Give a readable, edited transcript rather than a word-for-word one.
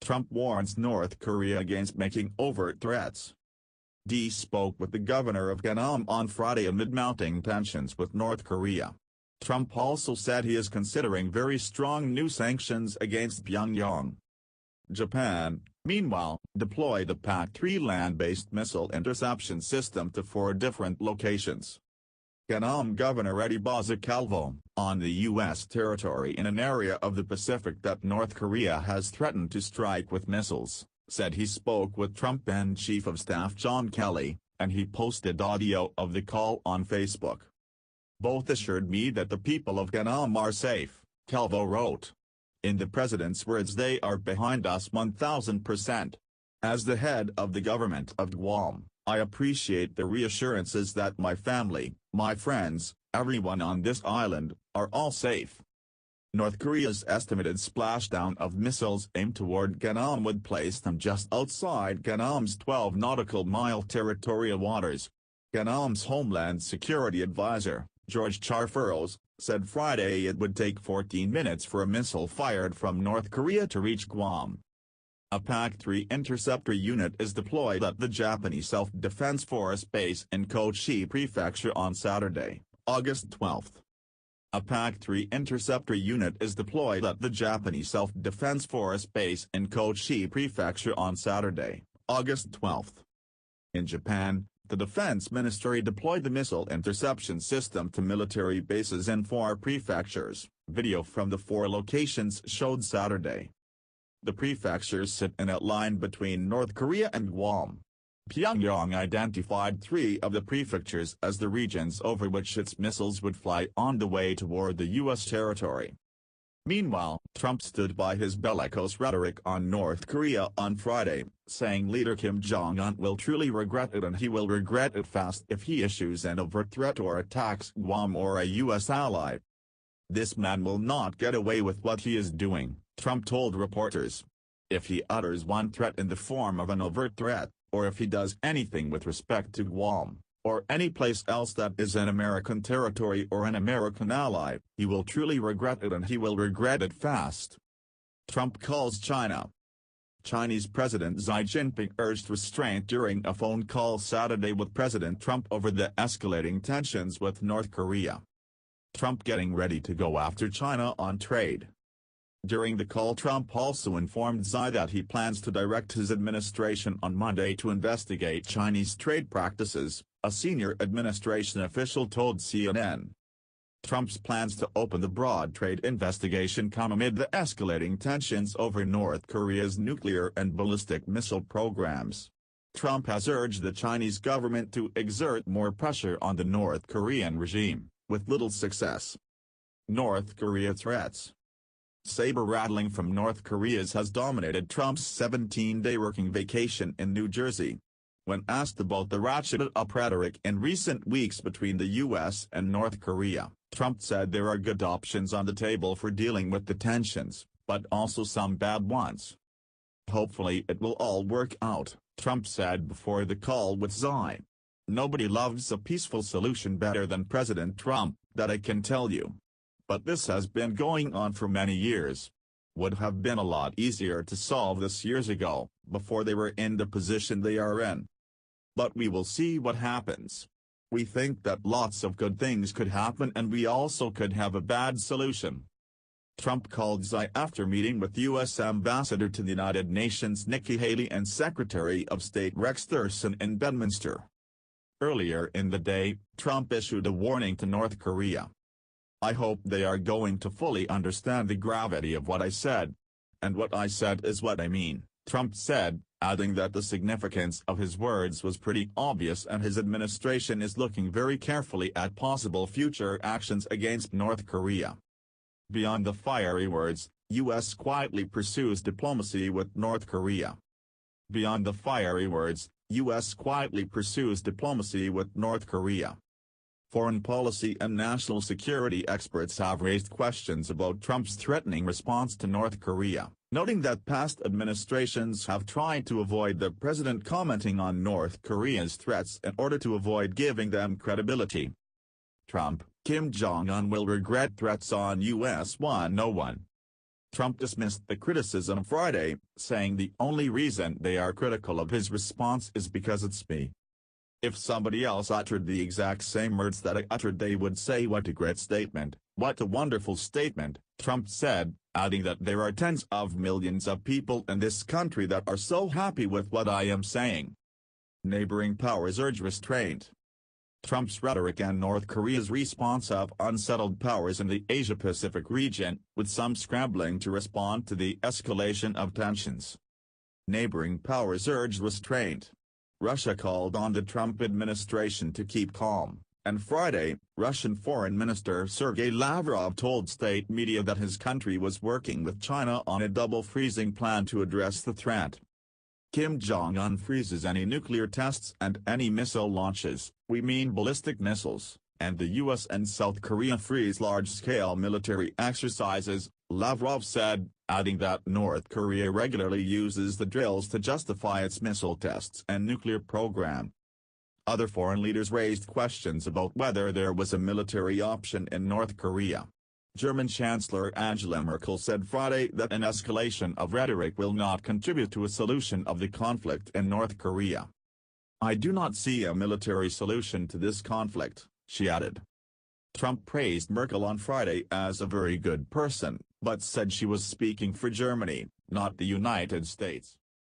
Trump warns North Korea against making overt threats. Dee spoke with the governor of Guam on Friday amid mounting tensions with North Korea. Trump also said he is considering very strong new sanctions against Pyongyang. Japan, meanwhile, deployed a PAC-3 land-based missile interception system to 4 different locations. Guam Governor Calvo, on the U.S. territory in an area of the Pacific that North Korea has threatened to strike with missiles, said he spoke with Trump and Chief of Staff John Kelly, and he posted audio of the call on Facebook. Both assured me that the people of Guam are safe, Calvo wrote. In the president's words, they are behind us 1000%. As the head of the government of Guam, I appreciate the reassurances that my family, my friends, everyone on this island, are all safe. North Korea's estimated splashdown of missiles aimed toward Guam would place them just outside Guam's 12 nautical mile territorial waters. Guam's Homeland Security Advisor, George Charfauros, said Friday it would take 14 minutes for a missile fired from North Korea to reach Guam. A PAC-3 interceptor unit is deployed at the Japanese Self-Defense Force base in Kochi Prefecture on Saturday, August 12. A PAC-3 interceptor unit is deployed at the Japanese Self-Defense Force base in Kochi Prefecture on Saturday, August 12. In Japan, the Defense Ministry deployed the missile interception system to military bases in 4 prefectures, video from the 4 locations showed Saturday. The prefectures sit in a line between North Korea and Guam. Pyongyang identified 3 of the prefectures as the regions over which its missiles would fly on the way toward the U.S. territory. Meanwhile, Trump stood by his bellicose rhetoric on North Korea on Friday, saying leader Kim Jong-un will truly regret it, and he will regret it fast if he issues an overt threat or attacks Guam or a U.S. ally. This man will not get away with what he is doing, Trump told reporters. If he utters one threat in the form of an overt threat, or if he does anything with respect to Guam, or any place else that is an American territory or an American ally, he will truly regret it, and he will regret it fast. Trump calls China. Chinese President Xi Jinping urged restraint during a phone call Saturday with President Trump over the escalating tensions with North Korea. Trump getting ready to go after China on trade. During the call, Trump also informed Xi that he plans to direct his administration on Monday to investigate Chinese trade practices, a senior administration official told CNN. Trump's plans to open the broad trade investigation come amid the escalating tensions over North Korea's nuclear and ballistic missile programs. Trump has urged the Chinese government to exert more pressure on the North Korean regime, with little success. North Korea threats. Saber-rattling from North Korea's has dominated Trump's 17-day working vacation in New Jersey. When asked about the ratcheted-up rhetoric in recent weeks between the U.S. and North Korea, Trump said there are good options on the table for dealing with the tensions, but also some bad ones. Hopefully it will all work out, Trump said before the call with Xi. Nobody loves a peaceful solution better than President Trump, that I can tell you. But this has been going on for many years. Would have been a lot easier to solve this years ago, before they were in the position they are in. But we will see what happens. We think that lots of good things could happen, and we also could have a bad solution. Trump called Xi after meeting with U.S. Ambassador to the United Nations Nikki Haley and Secretary of State Rex Tillerson in Bedminster. Earlier in the day, Trump issued a warning to North Korea. I hope they are going to fully understand the gravity of what I said. And what I said is what I mean, Trump said, adding that the significance of his words was pretty obvious and his administration is looking very carefully at possible future actions against North Korea. Beyond the fiery words, U.S. quietly pursues diplomacy with North Korea. Beyond the fiery words, U.S. quietly pursues diplomacy with North Korea. Foreign policy and national security experts have raised questions about Trump's threatening response to North Korea, noting that past administrations have tried to avoid the president commenting on North Korea's threats in order to avoid giving them credibility. Trump, Kim Jong-un will regret threats on US 101. Trump dismissed the criticism Friday, saying the only reason they are critical of his response is because it's me. If somebody else uttered the exact same words that I uttered, they would say, "What a great statement, what a wonderful statement," Trump said, adding that there are tens of millions of people in this country that are so happy with what I am saying. Neighboring powers urge restraint. Trump's rhetoric and North Korea's response of unsettled powers in the Asia-Pacific region, with some scrambling to respond to the escalation of tensions. Neighboring powers urged restraint. Russia called on the Trump administration to keep calm, and Friday, Russian Foreign Minister Sergei Lavrov told state media that his country was working with China on a double-freezing plan to address the threat. Kim Jong-un freezes any nuclear tests and any missile launches, we mean ballistic missiles, and the US and South Korea freeze large-scale military exercises, Lavrov said, adding that North Korea regularly uses the drills to justify its missile tests and nuclear program. Other foreign leaders raised questions about whether there was a military option in North Korea. German Chancellor Angela Merkel said Friday that an escalation of rhetoric will not contribute to a solution of the conflict in North Korea. "I do not see a military solution to this conflict," she added. Trump praised Merkel on Friday as a very good person, but said she was speaking for Germany, not the United States.